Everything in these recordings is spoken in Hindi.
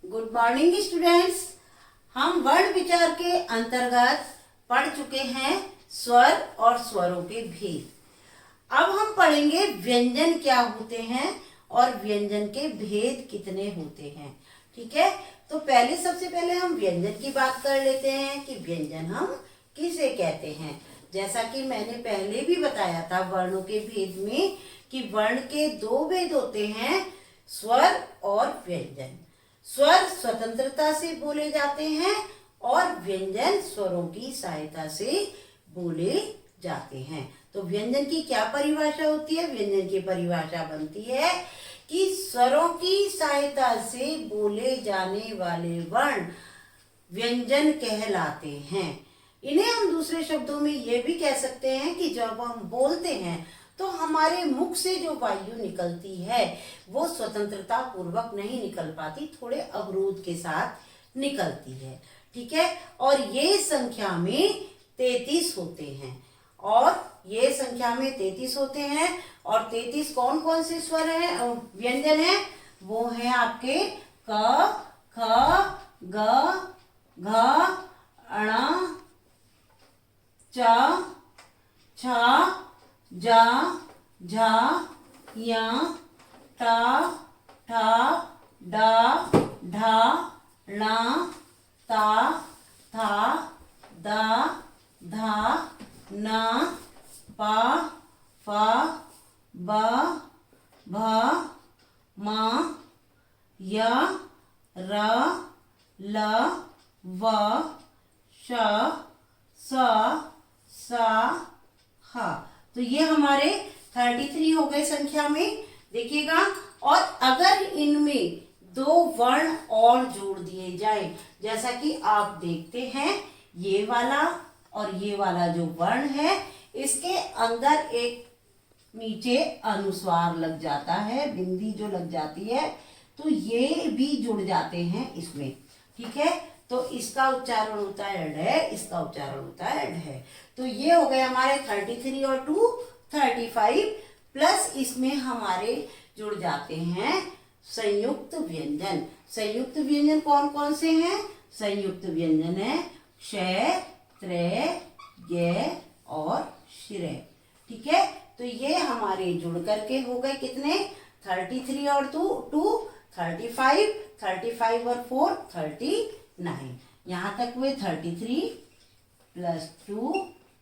Good morning students. हम वर्ण विचार के अंतर्गत पढ़ चुके हैं स्वर और स्वरों के भेद। अब हम पढ़ेंगे व्यंजन क्या होते हैं और व्यंजन के भेद कितने होते हैं। ठीक है, तो सबसे पहले हम व्यंजन की बात कर लेते हैं कि व्यंजन हम किसे कहते हैं। जैसा कि मैंने पहले भी बताया था वर्णों के भेद में कि वर्ण के दो भेद होते हैं, स्वर और व्यंजन। स्वर स्वतंत्रता से बोले जाते हैं और व्यंजन स्वरों की सहायता से बोले जाते हैं। तो व्यंजन की क्या परिभाषा होती है? व्यंजन की परिभाषा बनती है कि स्वरों की सहायता से बोले जाने वाले वर्ण व्यंजन कहलाते हैं। इन्हें हम दूसरे शब्दों में ये भी कह सकते हैं कि जब हम बोलते हैं तो हमारे मुख से जो वायु निकलती है वो स्वतंत्रता पूर्वक नहीं निकल पाती, थोड़े अवरोध के साथ निकलती है। ठीक है, और ये संख्या में 33 होते हैं और 33 कौन कौन से स्वर हैं, व्यंजन हैं? वो हैं आपके क, ख, ग, घ, ण, च, छ, ज, झ, य, ट, ठ, ड, ढ, ण, त, थ, द, ध, न, प, फ, ब, भ, म, य, र, ल, व, श, स, स, ह। तो ये हमारे 33 हो गए संख्या में, देखिएगा। और अगर इनमें दो वर्ण और जोड़ दिए जाए, जैसा कि आप देखते हैं ये वाला और ये वाला जो वर्ण है, इसके अंदर एक नीचे अनुस्वार लग जाता है, बिंदी जो लग जाती है, तो ये भी जुड़ जाते हैं इसमें। ठीक है, तो इसका उच्चारण होता है ड, इसका उच्चारण होता है ढ। तो ये हो गए हमारे 33 और 2 35, प्लस इसमें हमारे जुड़ जाते हैं संयुक्त व्यंजन। संयुक्त व्यंजन कौन कौन से हैं? संयुक्त व्यंजन है क्ष, त्र, य और श्रय। ठीक है, तो ये हमारे जुड़ करके हो गए कितने? 33 और 2 35, 35 और 4 39। यहाँ तक हुए 33 प्लस 2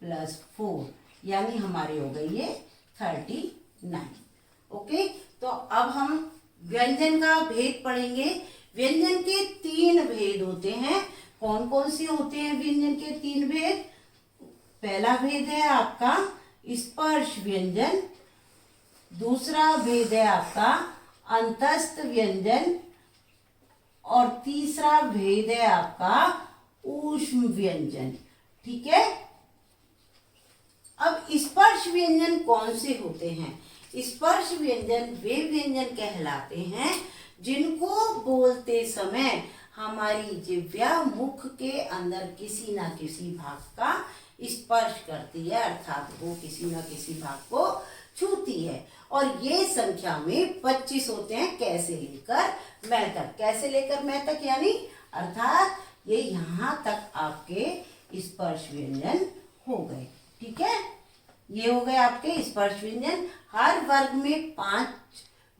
प्लस 4, यानी हमारे हो गए ये 39। ओके, तो अब हम व्यंजन का भेद पढ़ेंगे। व्यंजन के 3 भेद होते हैं। कौन कौन से होते हैं व्यंजन के 3 भेद? पहला भेद है आपका स्पर्श व्यंजन, दूसरा भेद है आपका अंतस्थ व्यंजन और तीसरा भेद है आपका ऊष्म व्यंजन। ठीक है, अब स्पर्श व्यंजन कौन से होते हैं? स्पर्श व्यंजन वे व्यंजन कहलाते हैं जिनको बोलते समय हमारी जिह्वा मुख के अंदर किसी ना किसी भाग का स्पर्श करती है, अर्थात वो किसी ना किसी भाग को छूती है। और ये संख्या में 25 होते हैं, कैसे लेकर मैं तक। कैसे लेकर मैं तक यानी अर्थात ये यहाँ तक आपके स्पर्श व्यंजन हो गए। ठीक है, ये हो गए आपके स्पर्श व्यंजन। हर वर्ग में 5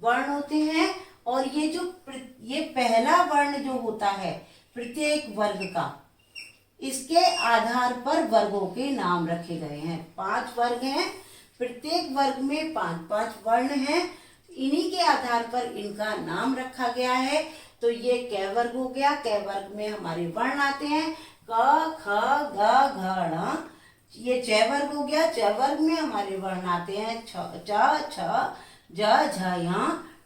वर्ण होते हैं और ये पहला वर्ण जो होता है प्रत्येक वर्ग का, इसके आधार पर वर्गों के नाम रखे गए हैं। 5 वर्ग हैं, प्रत्येक वर्ग में 5-5 वर्ण हैं, इन्हीं के आधार पर इनका नाम रखा गया है। तो ये क वर्ग हो गया। क वर्ग में हमारे वर्ण आते हैं क, ख, ग, घ, ण। ये च वर्ग हो गया। च वर्ग में हमारे वर्ण आते हैं च, छ, ज, झ, य,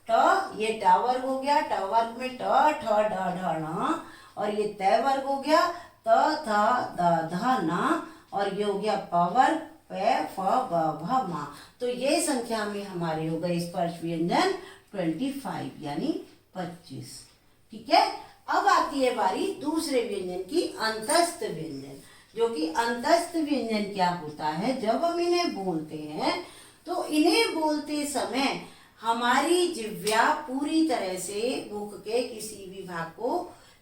ट। ये ट वर्ग हो गया। ट वर्ग में ट, ठ, ड, ढ, ण। और ये त वर्ग हो गया त, थ, द, ध, न। और ये हो गया प वर्ग प, फ, ब, भ, म। तो ये संख्या में हमारे हो गए स्पर्श व्यंजन 25 यानी 25। ठीक है, अब आती है बारी दूसरे व्यंजन की, अंतस्थ व्यंजन। जो कि अंतस्थ व्यंजन क्या होता है? जब हम इन्हें बोलते हैं तो इन्हें बोलते समय हमारी जिह्वा पूरी तरह से मुख के किसी भी भाग को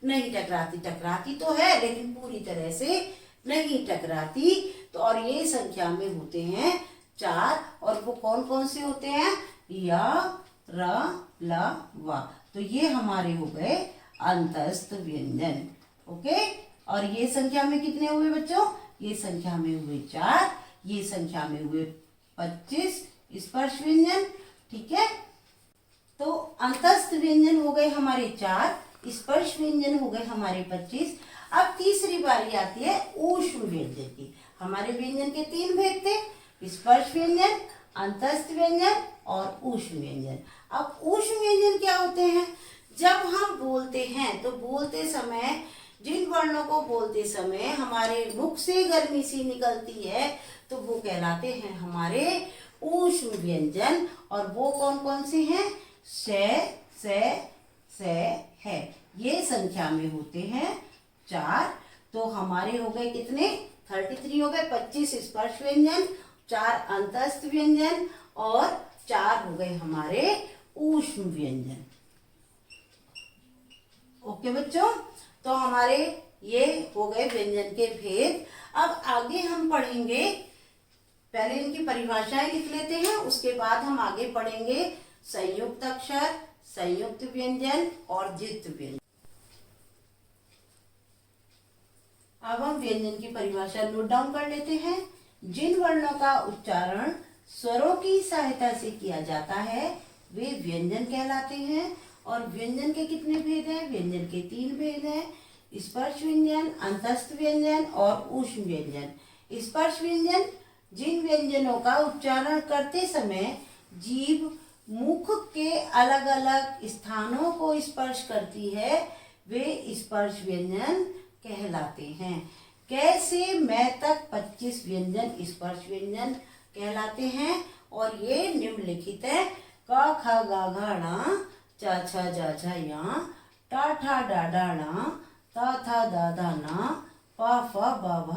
नहीं टकराती, टकराती तो है लेकिन पूरी तरह से नहीं टकराती। तो और ये संख्या में होते हैं 4, और वो कौन कौन से होते हैं? य, र, ल, व। तो ये हमारे हो गए अंतस्थ व्यंजन। ओके, और ये संख्या में कितने हुए बच्चों? ये संख्या में हुए 4, ये संख्या में हुए 25 स्पर्श व्यंजन। ठीक है, तो अंतस्थ व्यंजन हो गए हमारे 4, स्पर्श व्यंजन हो गए हमारे 25। अब तीसरी बारी आती है ऊष्म व्यंजन की। हमारे व्यंजन के 3 भेद थे, स्पर्श व्यंजन, अंतस्थ व्यंजन और ऊष्म व्यंजन। अब ऊष्म व्यंजन क्या होते हैं? जब हम बोलते हैं तो बोलते समय, जिन वर्णों को बोलते समय हमारे मुख से गर्मी सी निकलती है तो वो कहलाते हैं हमारे ऊष्म व्यंजन। और वो कौन कौन से हैं? से है, ये संख्या में होते हैं 4। तो हमारे हो गए कितने? 33 हो गए। 25 स्पर्श व्यंजन, 4 अंतस्थ व्यंजन और 4 हो गए हमारे ऊष्म व्यंजन। ओके बच्चों, तो हमारे ये हो गए व्यंजन के भेद। अब आगे हम पढ़ेंगे, पहले इनकी परिभाषाएं लिख लेते हैं, उसके बाद हम आगे पढ़ेंगे संयुक्त अक्षर, संयुक्त व्यंजन और जित् व्यंजन। अब हम व्यंजन की परिभाषा नोट डाउन कर लेते हैं। जिन वर्णों का उच्चारण स्वरों की सहायता से किया जाता है वे व्यंजन कहलाते हैं। और व्यंजन के कितने भेद हैं? व्यंजन के 3 भेद हैं, स्पर्श व्यंजन, अंतस्थ व्यंजन और ऊष्म व्यंजन। स्पर्श व्यंजन जिन व्यंजनों का उच्चारण करते समय जीभ मुख के अलग अलग स्थानों को स्पर्श करती है वे स्पर्श व्यंजन कहलाते हैं। क से मैं तक 25 व्यंजन स्पर्श व्यंजन कहलाते हैं और ये निम्नलिखित है। क ख ग घ ण, च छ ज झ य, ट ठ ड ढ ण, त थ द ध न, प फ ब भ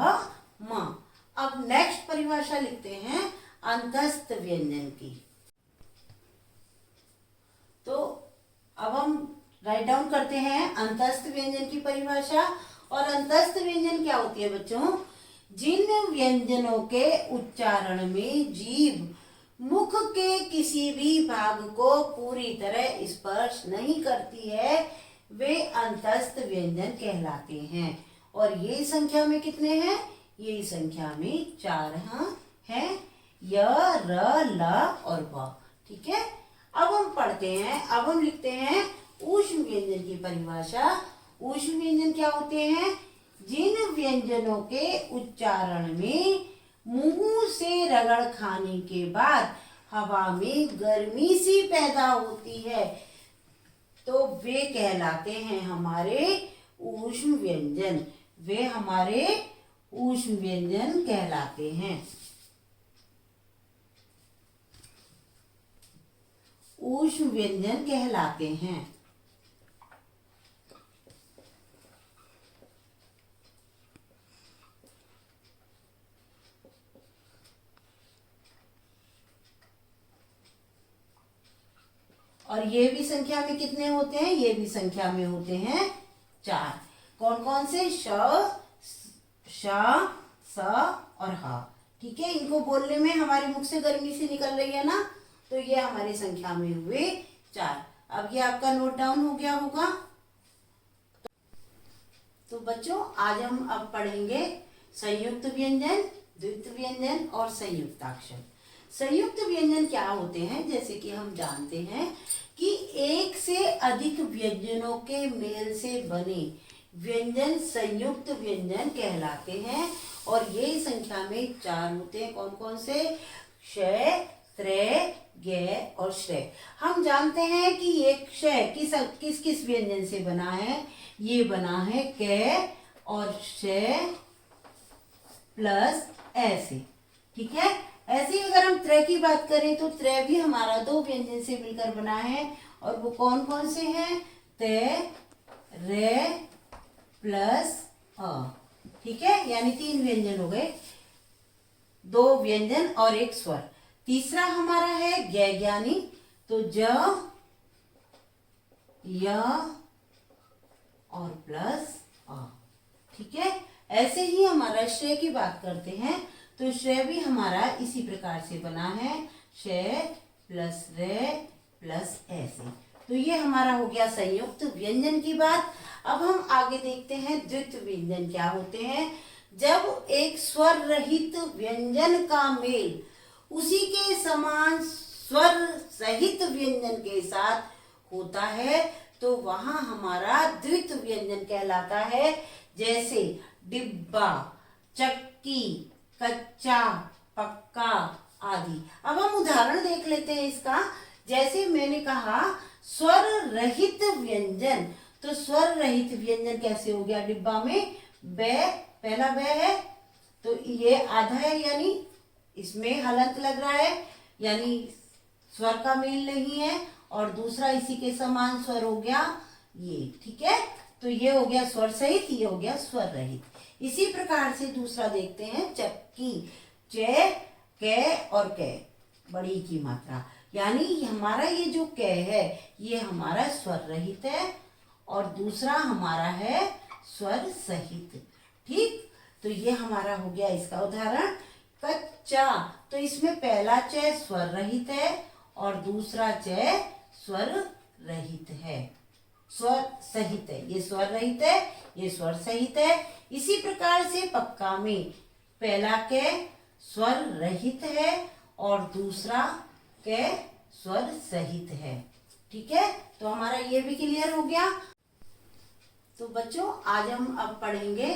म। अब नेक्स्ट परिभाषा लिखते हैं अंतस्थ व्यंजन की। तो अब हम राइट डाउन करते हैं अंतस्थ व्यंजन की परिभाषा। और अंतस्थ व्यंजन क्या होती है बच्चों? जिन व्यंजनों के उच्चारण में जीभ मुख के किसी भी भाग को पूरी तरह स्पर्श नहीं करती है वे अंतस्थ व्यंजन कहलाते हैं। और ये संख्या में कितने हैं? ये संख्या में 4 हैं, य, र, ल और व। ठीक है, अब हम पढ़ते हैं, अब हम लिखते हैं ऊष्म व्यंजन की परिभाषा। ऊष्म व्यंजन क्या होते हैं? जिन व्यंजनों के उच्चारण में मुंह से रगड़ खाने के बाद हवा में गर्मी सी पैदा होती है तो वे कहलाते हैं हमारे ऊष्म व्यंजन। वे हमारे ऊष्म व्यंजन कहलाते हैं। ऊष्म व्यंजन कहलाते हैं। और ये भी संख्या में कितने होते हैं? ये भी संख्या में होते हैं 4। कौन कौन से? श, स और ह। ठीक है, इनको बोलने में हमारे मुख से गर्मी से निकल रही है ना, तो ये हमारी संख्या में हुए 4। अब ये आपका नोट डाउन हो गया होगा। तो बच्चों आज हम अब पढ़ेंगे संयुक्त व्यंजन, द्वित्व व्यंजन और संयुक्ताक्षर। संयुक्त व्यंजन क्या होते हैं? जैसे कि हम जानते हैं कि एक से अधिक व्यंजनों के मेल से बने व्यंजन संयुक्त व्यंजन कहलाते हैं। और ये संख्या में 4 होते हैं। कौन कौन से? क्षय, त्रय, ज्ञ और श्रेय। हम जानते हैं कि ये क्षय किस किस व्यंजन से बना है? ये बना है क और क्षय प्लस ऐसे। ठीक है, ऐसे ही अगर हम त्रय की बात करें तो त्रय भी हमारा 2 व्यंजन से मिलकर बना है। और वो कौन कौन से हैं? त, रे प्लस अ। ठीक है, यानी 3 व्यंजन हो गए, 2 व्यंजन और 1 स्वर। तीसरा हमारा है ज्ञ ज्ञानी तो ज, य और प्लस अ। ठीक है, ऐसे ही हमारा श्रेय की बात करते हैं तो श्रेय भी हमारा इसी प्रकार से बना है, श्रेय प्लस रे प्लस ऐसे। तो ये हमारा हो गया संयुक्त व्यंजन की बात। अब हम आगे देखते हैं द्वित्व व्यंजन क्या होते हैं। जब एक स्वर रहित व्यंजन का मेल उसी के समान स्वर सहित व्यंजन के साथ होता है तो वहां हमारा द्वित्व व्यंजन कहलाता है। जैसे डिब्बा, चक्की, कच्चा, पक्का आदि। अब हम उदाहरण देख लेते हैं इसका। जैसे मैंने कहा स्वर रहित व्यंजन, तो स्वर रहित व्यंजन कैसे हो गया? डिब्बा में ब, पहला ब है तो ये आधा है, यानी इसमें हलंत लग रहा है, यानी स्वर का मेल नहीं है। और दूसरा इसी के समान स्वर हो गया ये। ठीक है, तो ये हो गया स्वर सहित, ये हो गया स्वर रहित। इसी प्रकार से दूसरा देखते हैं चक्की, च, क और क, बड़ी की मात्रा, यानी हमारा ये जो क है ये हमारा स्वर रहित है और दूसरा हमारा है स्वर सहित। ठीक, तो ये हमारा हो गया इसका उदाहरण। कच्चा, तो इसमें पहला च स्वर रहित है और दूसरा च स्वर रहित है, स्वर सहित है। ये स्वर रहित है, ये स्वर सहित है। इसी प्रकार से पक्का में पहला क स्वर रहित है और दूसरा क स्वर सहित है। ठीक है, तो हमारा ये भी क्लियर हो गया। तो बच्चों आज हम अब पढ़ेंगे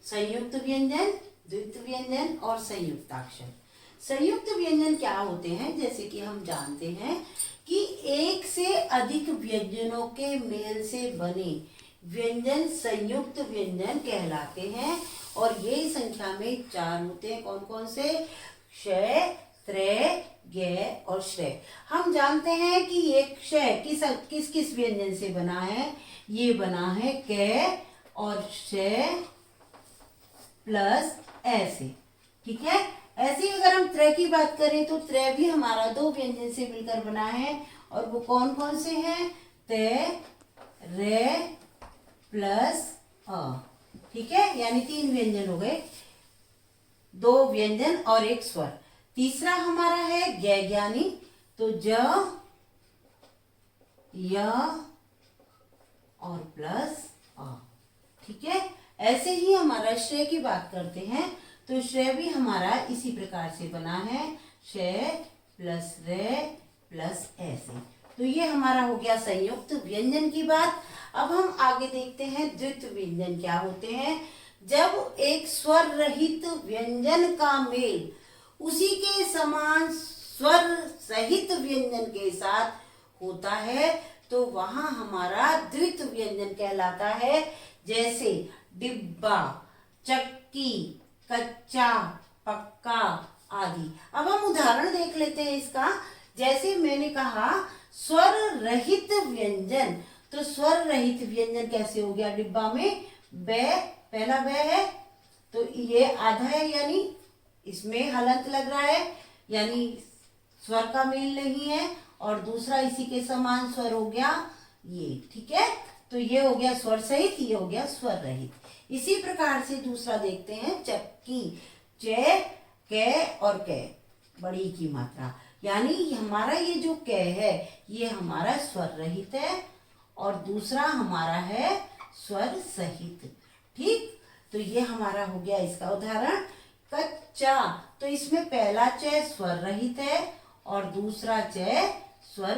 संयुक्त व्यंजन, द्वित्व व्यंजन और संयुक्ताक्षर। संयुक्त व्यंजन क्या होते हैं? जैसे कि हम जानते हैं कि एक से अधिक व्यंजनों के मेल से बने व्यंजन संयुक्त व्यंजन कहलाते हैं और ये संख्या में 4 होते हैं। कौन कौन से? क्षय, त्रय, ज्ञ और श्रेय। हम जानते हैं कि ये क्षय किस किस व्यंजन से बना है? ये बना है क और क्षय प्लस ऐसे। ठीक है, ऐसे ही अगर हम त्रय की बात करें तो त्रय भी हमारा 2 व्यंजन से मिलकर बना है और वो कौन कौन से हैं? त, रे प्लस अ। ठीक है, यानी 3 व्यंजन हो गए, 2 व्यंजन और 1 स्वर। तीसरा हमारा है ज्ञ ज्ञानी, तो ज, य और प्लस अ। ठीक है, ऐसे ही हमारा श्रेय की बात करते हैं तो श्रेय भी हमारा इसी प्रकार से बना है, श्रेय प्लस रे प्लस ऐसे। तो ये हमारा हो गया संयुक्त व्यंजन की बात। अब हम आगे देखते हैं द्वित्व व्यंजन क्या होते हैं। जब एक स्वर रहित व्यंजन का मेल उसी के समान स्वर सहित व्यंजन के साथ होता है तो वहां हमारा द्वित्व व्यंजन कहलाता है। जैसे डिब्बा, चक्की, कच्चा, पक्का आदि। अब हम उदाहरण देख लेते हैं इसका। जैसे मैंने कहा स्वर रहित व्यंजन, तो स्वर रहित व्यंजन कैसे हो गया? डिब्बा में ब, पहला ब है तो ये आधा है, यानी इसमें हलंत लग रहा है, यानी स्वर का मेल नहीं है और दूसरा इसी के समान स्वर हो गया ये। ठीक है, तो ये हो गया स्वर सहित, ये हो गया स्वर रहित। इसी प्रकार से दूसरा देखते हैं चक्की, च, क और क, बड़ी की मात्रा, यानी हमारा ये जो क है ये हमारा स्वर रहित है और दूसरा हमारा है स्वर सहित। ठीक, तो ये हमारा हो गया इसका उदाहरण। कच्चा, तो इसमें पहला च स्वर रहित है और दूसरा च स्वर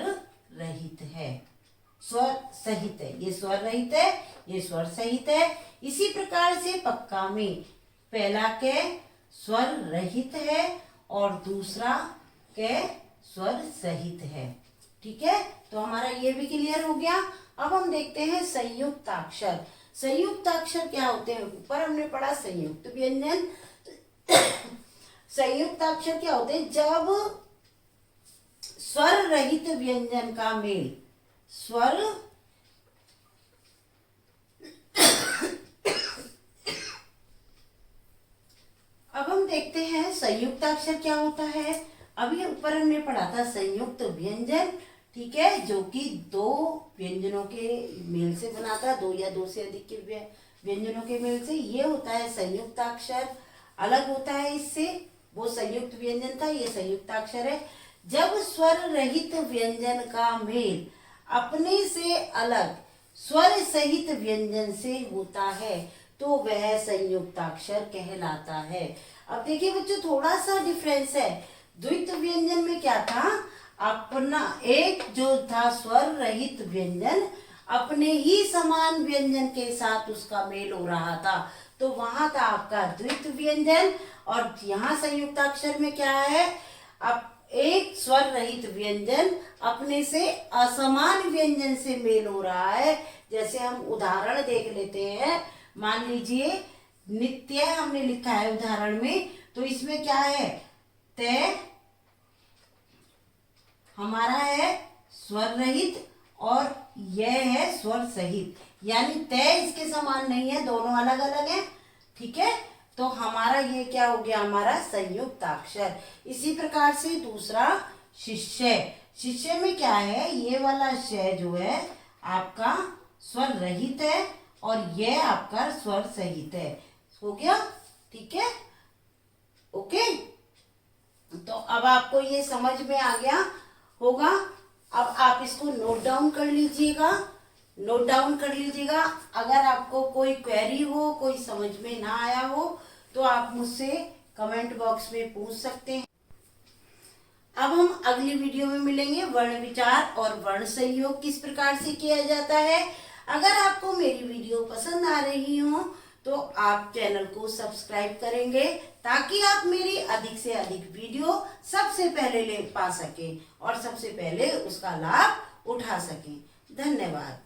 रहित है, स्वर सहित है। ये स्वर रहित है, ये स्वर सहित है। इसी प्रकार से पक्का में पहला क स्वर रहित है और दूसरा क स्वर सहित है। ठीक है, तो हमारा ये भी क्लियर हो गया। अब हम देखते हैं संयुक्ताक्षर। संयुक्ताक्षर क्या होते हैं? ऊपर हमने पढ़ा संयुक्त व्यंजन। संयुक्ताक्षर क्या होते हैं? जब स्वर रहित व्यंजन का मेल स्वर अब हम देखते हैं संयुक्ताक्षर क्या होता है। अभी ऊपर हमने पढ़ा था संयुक्त व्यंजन, ठीक है, जो कि दो व्यंजनों के मेल से बनाता है, दो या दो से अधिक के व्यंजनों के मेल से। ये होता है संयुक्ताक्षर, अलग होता है इससे। वो संयुक्त व्यंजन था, ये संयुक्ताक्षर है। जब स्वर रहित व्यंजन का मेल अपने से अलग स्वर सहित व्यंजन से होता है तो वह संयुक्ताक्षर कहलाता है। अब देखिए बच्चों, थोड़ा सा डिफरेंस है। द्वित्व व्यंजन में क्या था, अपना एक जो था स्वर रहित व्यंजन अपने ही समान व्यंजन के साथ उसका मेल हो रहा था, तो वहां था आपका द्वित्व व्यंजन। और यहाँ संयुक्ताक्षर में क्या है, अब एक स्वर रहित व्यंजन अपने से असमान व्यंजन से मेल हो रहा है। जैसे हम उदाहरण देख लेते हैं, मान लीजिए नित्य हमने लिखा है उदाहरण में, तो इसमें क्या है, ते हमारा है स्वर रहित और यह है स्वर सहित, यानी तय इसके समान नहीं है, दोनों अलग अलग हैं। ठीक है, तो हमारा ये क्या हो गया, हमारा संयुक्ताक्षर। इसी प्रकार से दूसरा शिष्य। शिष्य में क्या है, ये वाला श जो है आपका स्वर रहित है और यह आपका स्वर सहित है। हो गया, ठीक है, ओके। तो अब आपको ये समझ में आ गया होगा। अब आप इसको नोट डाउन कर लीजिएगा, नोट डाउन कर लीजिएगा। अगर आपको कोई क्वेरी हो, कोई समझ में ना आया हो, तो आप मुझसे कमेंट बॉक्स में पूछ सकते हैं। अब हम अगली वीडियो में मिलेंगे। वर्ण विचार और वर्ण संयोग किस प्रकार से किया जाता है। अगर आपको मेरी वीडियो पसंद आ रही हो तो आप चैनल को सब्सक्राइब करेंगे, ताकि आप मेरी अधिक से अधिक वीडियो सबसे पहले ले पा सकें और सबसे पहले उसका लाभ उठा सकें। धन्यवाद।